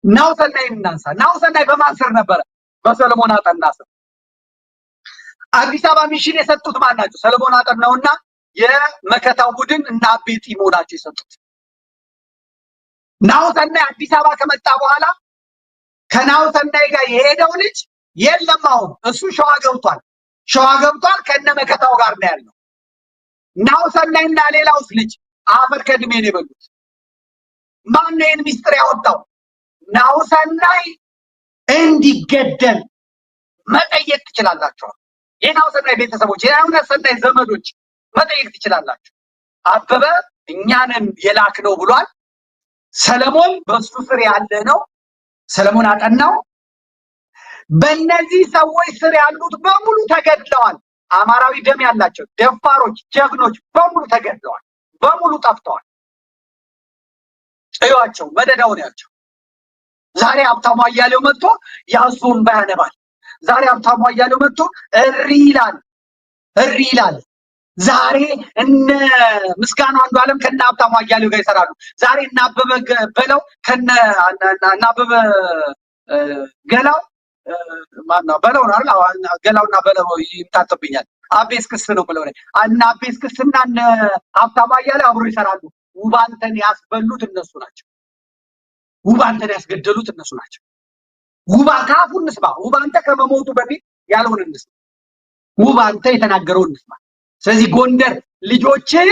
ናሁሰናይ እናንሳ። ናሁሰናይ በማን ስር ነበረ? በሰለሞን አጠና ስር። አዲስ አበባ ሚሽን የሰጡት ማን ናቸው? ሰለሞን አጠናውና የመከታው ቡድን እና አቤ ጢሞ ናቸው የሰጡት። ናሁሰናይ አዲስ አበባ ከመጣ በኋላ ከናሁሰናይ ጋር የሄደው ልጅ የለም። አሁን እሱ ሸዋ ገብቷል ከነ መከታው ጋር ነው ያለው። ናሁሰናይና ሌላውስ ልጅ አፈር ከድሜ ነው የበሉት። ማን ነው ይህን ሚስጥር ያወጣው? ናሁሰናይ እንዲገደል መጠየቅ ትችላላችሁ። የናሁሰናይ ቤተሰቦች፣ የናሁሰናይ ዘመዶች መጠየቅ ትችላላችሁ። አበበ እኛንን የላክነው ብሏል። ሰለሞን በሱ ስር ያለ ነው። ሰለሞን አጠናው። በእነዚህ ሰዎች ስር ያሉት በሙሉ ተገድለዋል። አማራዊ ደም ያላቸው ደፋሮች፣ ጀግኖች በሙሉ ተገድለዋል። በሙሉ ጠፍተዋል። እዩዋቸው፣ መደዳውን ያቸው። ዛሬ ሀብታሙ አያሌው መጥቶ ያዙን ባያነባል። ዛሬ ሀብታሙ አያሌው መጥቶ እሪ ይላል። ዛሬ እነ ምስጋና አንዱ ዓለም ከነ ሀብታሙ አያሌው ጋር ይሰራሉ። ዛሬ እነ አበበ በለው ከነ አበበ ገላው ማነው በለው ነው አይደል? ገላውና በለው ይምታጥብኛል። አቤስክስ ነው ብለው ነው እና አቤስክስና እነ ሀብታሙ አያሌው አብሮ ይሰራሉ። ውባንተን ያስበሉት እነሱ ናቸው። ውባንተን ያስገደሉት እነሱ ናቸው። ካፉ እንስማ። ውባንተ ከመሞቱ በፊት ያለውን እንስማ። ውባንተ የተናገረውን እንስማ። ስለዚህ ጎንደር ልጆችን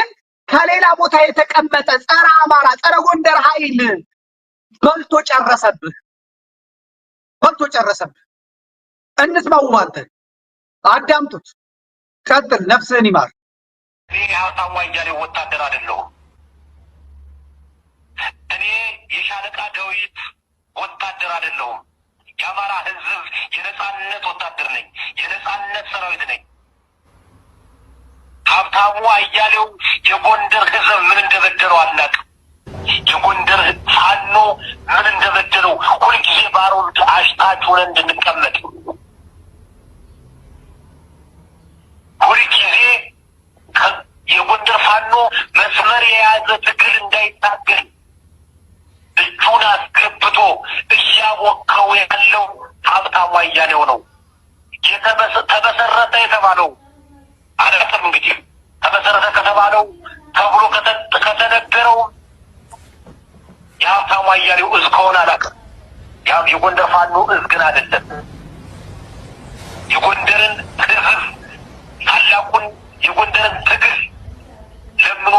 ከሌላ ቦታ የተቀመጠ ጸረ አማራ ጸረ ጎንደር ኃይል በልቶ ጨረሰብህ። እንስማው። ውባንተ አዳምጡት። ቀጥል። ነፍስህን ይማር። እኔ ሀብታሙ አያሌው ወታደር አይደለሁም። እኔ የሻለቃ ዳዊት ወታደር አይደለሁም። የአማራ ሕዝብ የነጻነት ወታደር ነኝ። የነጻነት ሰራዊት ነኝ። ሀብታሙ አያሌው የጎንደር ሕዝብ ምን እንደበደለው አናውቅም። የጎንደር ፋኖ ምን እንደበደለው ሁልጊዜ ባሮድ አሽታች ሆነ እንድንቀመጥ ሁልጊዜ የጎንደር ፋኖ መስመር የያዘ ትግል እንዳይታገል እጁን አስገብቶ እያወካው ያለው ሀብታሙ አያሌው ነው። ተመሰረተ የተባለው አላውቅም እንግዲህ ተመሰረተ ከተባለው ተብሎ ከተነገረው የሀብታሙ አያሌው እዝ ከሆነ አላውቅም። ያው የጎንደር ፋኖ እዝ ግን አይደለም። የጎንደርን ህዝብ ታላቁን የጎንደርን ትግል ለምኖ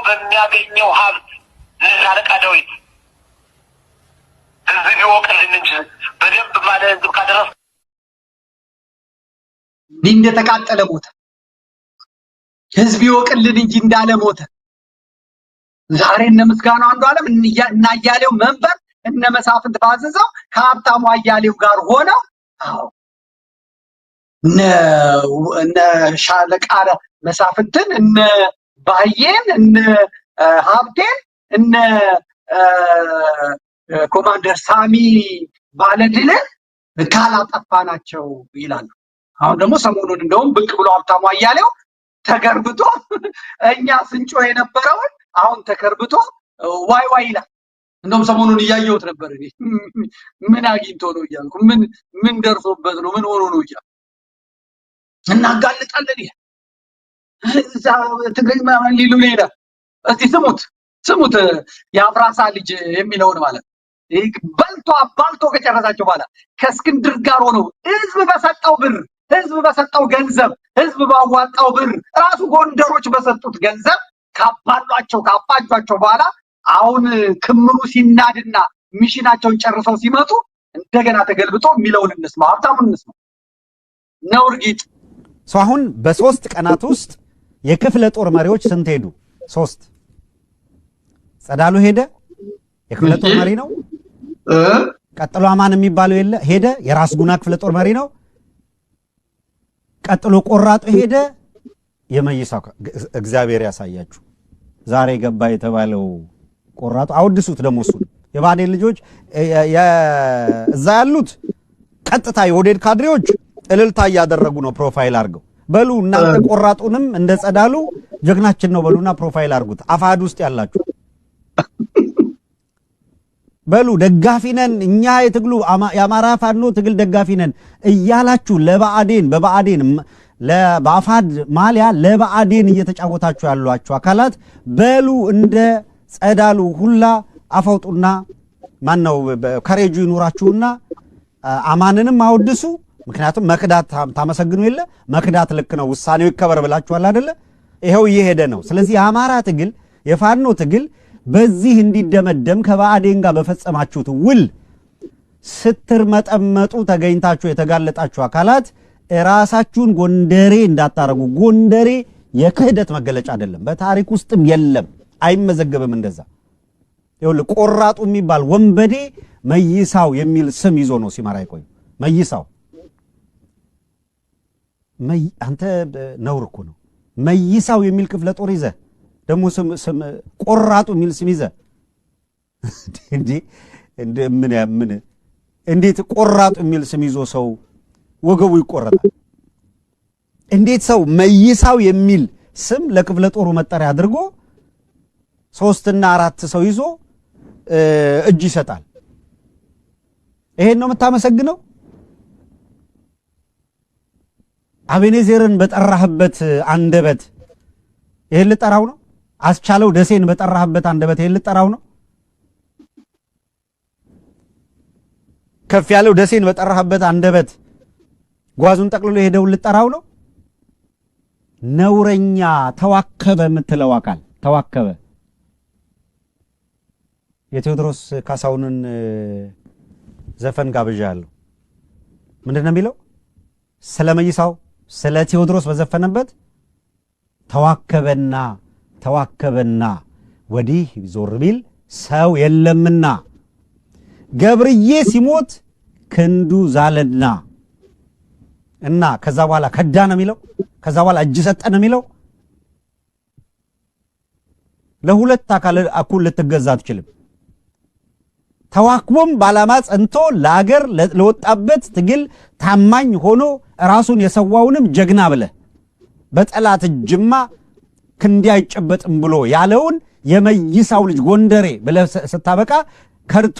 በሚያገኘው ሀብት ሻለቃ ዳዊት ህዝብ ይወቅልን እንጂ በደንብ ባለ ህዝብ ካደረስ እንደተቃጠለ ሞተ። ህዝብ ይወቅልን እንጂ እንዳለ ሞተ። ዛሬ እነ ምስጋና አንዱ ዓለም እና አያሌው መንበር እነ መሳፍንት ባዘዘው ከሀብታሙ አያሌው ጋር ሆነው እነ ሻለቃ መሳፍንትን እነ ባየን እነ ሀብቴን እነ ኮማንደር ሳሚ ባለድልን ካላጠፋናቸው ይላሉ። አሁን ደግሞ ሰሞኑን እንደውም ብቅ ብሎ ሀብታሙ አያሌው ተገርብቶ እኛ ስንጮ የነበረውን አሁን ተከርብቶ ዋይ ይላል። እንደውም ሰሞኑን እያየሁት ነበር። እኔ ምን አግኝቶ ነው እያልኩ ምን ደርሶበት ነው ምን ሆኖ ነው እያልኩ እናጋልጣለን። እዛ ትግርኛ ሊሉ ሄዳ እስቲ ስሙት የአፍራሳ ልጅ የሚለውን ማለት በልቶ አባልቶ ከጨረሳቸው በኋላ ከእስክንድር ጋር ሆነው ህዝብ በሰጠው ገንዘብ ህዝብ ባዋጣው ብር ራሱ ጎንደሮች በሰጡት ገንዘብ ካፋጇቸው በኋላ አሁን ክምሩ ሲናድና ሚሽናቸውን ጨርሰው ሲመጡ እንደገና ተገልብጦ የሚለውን እንስማ። ሀብታሙን እንስማ። ነውርጊጥ አሁን በሶስት ቀናት ውስጥ የክፍለ ጦር መሪዎች ስንት ሄዱ? 3 ጸዳሉ ሄደ፣ የክፍለ ጦር መሪ ነው። ቀጥሎ አማን የሚባለው ሄደ፣ የራስ ጉና ክፍለ ጦር መሪ ነው። ቀጥሎ ቆራጡ ሄደ፣ የመይሳው እግዚአብሔር ያሳያችሁ። ዛሬ ገባ የተባለው ቆራጡ አውድሱት። ደግሞ እሱ የባዴን ልጆች እዛ ያሉት ቀጥታ የኦዴድ ካድሬዎች እልልታ እያደረጉ ነው ፕሮፋይል አድርገው። በሉ እናንተ ቆራጡንም እንደ ጸዳሉ ጀግናችን ነው በሉና ፕሮፋይል አድርጉት። አፋድ ውስጥ ያላችሁ በሉ ደጋፊ ነን እኛ የትግሉ የአማራ ፋኖ ትግል ደጋፊ ነን እያላችሁ በብአዴን ለአፋድ ማሊያ ለብአዴን እየተጫወታችሁ ያሏችሁ አካላት በሉ እንደ ጸዳሉ ሁላ አፈውጡና ማነው ከሬጁ ይኑራችሁና አማንንም አወድሱ። ምክንያቱም መክዳት ታመሰግኑ የለ መክዳት ልክ ነው ውሳኔው ይከበር ብላችኋል አይደለ? ይሄው እየሄደ ነው። ስለዚህ የአማራ ትግል የፋኖ ትግል በዚህ እንዲደመደም ከብአዴን ጋር በፈጸማችሁት ውል ስትርመጠመጡ ተገኝታችሁ የተጋለጣችሁ አካላት ራሳችሁን ጎንደሬ እንዳታረጉ። ጎንደሬ የክህደት መገለጫ አይደለም፣ በታሪክ ውስጥም የለም፣ አይመዘገብም እንደዛ። ይኸውልህ ቆራጡ የሚባል ወንበዴ መይሳው የሚል ስም ይዞ ነው ሲማራ ይቆይ። መይሳው አንተ ነውር እኮ ነው። መይሳው የሚል ክፍለ ጦር ይዘህ ደግሞ ስም ቆራጡ የሚል ስም ይዘህ እንዴት ቆራጡ የሚል ስም ይዞ ሰው ወገቡ ይቆረጣል? እንዴት ሰው መይሳው የሚል ስም ለክፍለ ጦሩ መጠሪያ አድርጎ 3 እና 4 ሰው ይዞ እጅ ይሰጣል? ይሄን ነው የምታመሰግነው? አቤኔዘርን በጠራህበት አንደበት ይሄን ልጠራው ነው? አስቻለው ደሴን በጠራህበት አንደበት ይሄን ልጠራው ነው? ከፍ ያለው ደሴን በጠራህበት አንደበት ጓዙን ጠቅልሎ የሄደውን ልጠራው ነው? ነውረኛ ተዋከበ የምትለው አካል ተዋከበ የቴዎድሮስ ካሳሁንን ዘፈን ጋብዣለሁ። ምንድነው የሚለው? ስለ መይሳው ስለ ቴዎድሮስ በዘፈነበት ተዋከበና ወዲህ ዞር ቢል ሰው የለምና ገብርዬ ሲሞት ክንዱ ዛለና እና ከዛ በኋላ ከዳ ነው የሚለው። ከዛ በኋላ እጅ ሰጠ ነው የሚለው። ለሁለት አካል እኩል ልትገዛ አትችልም። ተዋክቦም ባላማ ጸንቶ ለአገር ለወጣበት ትግል ታማኝ ሆኖ ራሱን የሰዋውንም ጀግና ብለ በጠላት እጅማ ክንዲ አይጨበጥም ብሎ ያለውን የመይሳው ልጅ ጎንደሬ ብለ ስታበቃ ከርቶ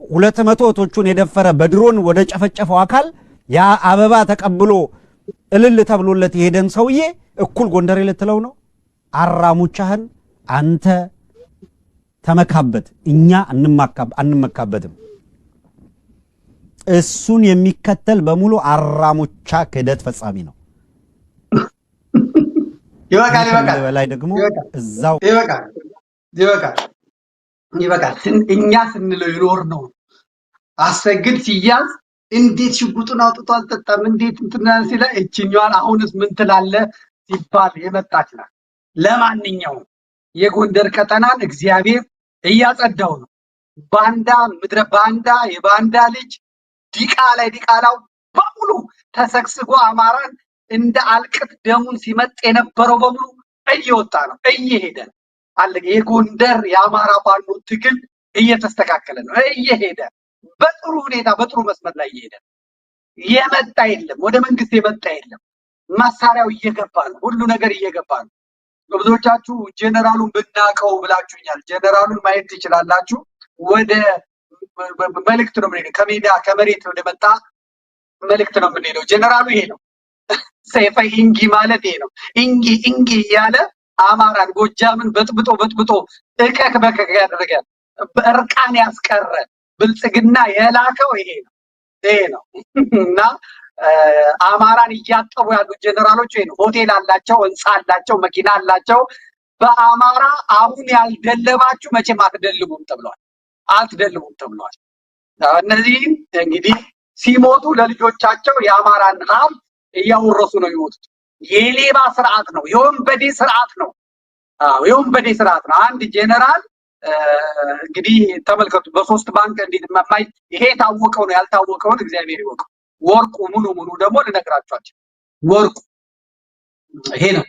200 ቶቹን የደፈረ በድሮን ወደ ጨፈጨፈው አካል ያ አበባ ተቀብሎ እልል ተብሎለት የሄደን ሰውዬ እኩል ጎንደሬ ልትለው ነው? አራሙቻህን አንተ ተመካበት፣ እኛ አንመካበትም። እሱን የሚከተል በሙሉ አራሙቻ ክህደት ፈጻሚ ነው። ይበቃል። በላይ ደግሞ እዛው ይበቃል። እኛ ስንለው ይኖር ነው። አሰግድ ሲያዝ እንዴት ሽጉጡን አውጥቶ አልጠጣም እንዴት እንትና ሲላ እችኛዋን አሁንስ ምን ትላለህ ሲባል የመጣች ናት። ለማንኛውም የጎንደር ቀጠናን እግዚአብሔር እያጸዳው ነው። ባንዳ ምድረ ባንዳ የባንዳ ልጅ ዲቃላው በሙሉ ተሰግስጎ አማራን እንደ አልቅት ደሙን ሲመጥ የነበረው በሙሉ እየወጣ ነው፣ እየሄደ ነው አለ። የጎንደር የአማራ ፋኖ ትግል እየተስተካከለ ነው፣ እየሄደ በጥሩ ሁኔታ በጥሩ መስመር ላይ እየሄደ ነው። የመጣ የለም፣ ወደ መንግስት የመጣ የለም። መሳሪያው እየገባ ነው፣ ሁሉ ነገር እየገባ ነው። ብዙዎቻችሁ ጀነራሉን ብናቀው ብላችሁኛል። ጀነራሉን ማየት ትችላላችሁ። ወደ መልእክት ነው የምንሄደው፣ ከመሬት ወደ መጣ መልእክት ነው የምንሄደው። ጀነራሉ ይሄ ነው። ሰይፈ ኢንጊ ማለት ይሄ ነው። ኢንጊ እያለ አማራን ጎጃምን በጥብጦ እቀክ በከክ ያደረገ በእርቃን ያስቀረ ብልጽግና የላከው ይሄ ነው እና አማራን እያጠቡ ያሉ ጀነራሎች ወይ ሆቴል አላቸው፣ ህንጻ አላቸው፣ መኪና አላቸው። በአማራ አሁን ያልደለባችሁ መቼም አትደልቡም ተብሏል። እነዚህ እንግዲህ ሲሞቱ ለልጆቻቸው የአማራን ሀብት እያወረሱ ነው የሚሞቱት። የሌባ ስርዓት ነው፣ የወንበዴ ስርዓት ነው። አንድ ጀነራል እንግዲህ ተመልከቱ፣ በ3 ባንክ እንዴት ማማይ ይሄ ታወቀው ነው። ያልታወቀውን እግዚአብሔር ይወቀው። ወርቁ ሙሉ ደግሞ ልነግራችኋቸው፣ ወርቁ ይሄ ነው።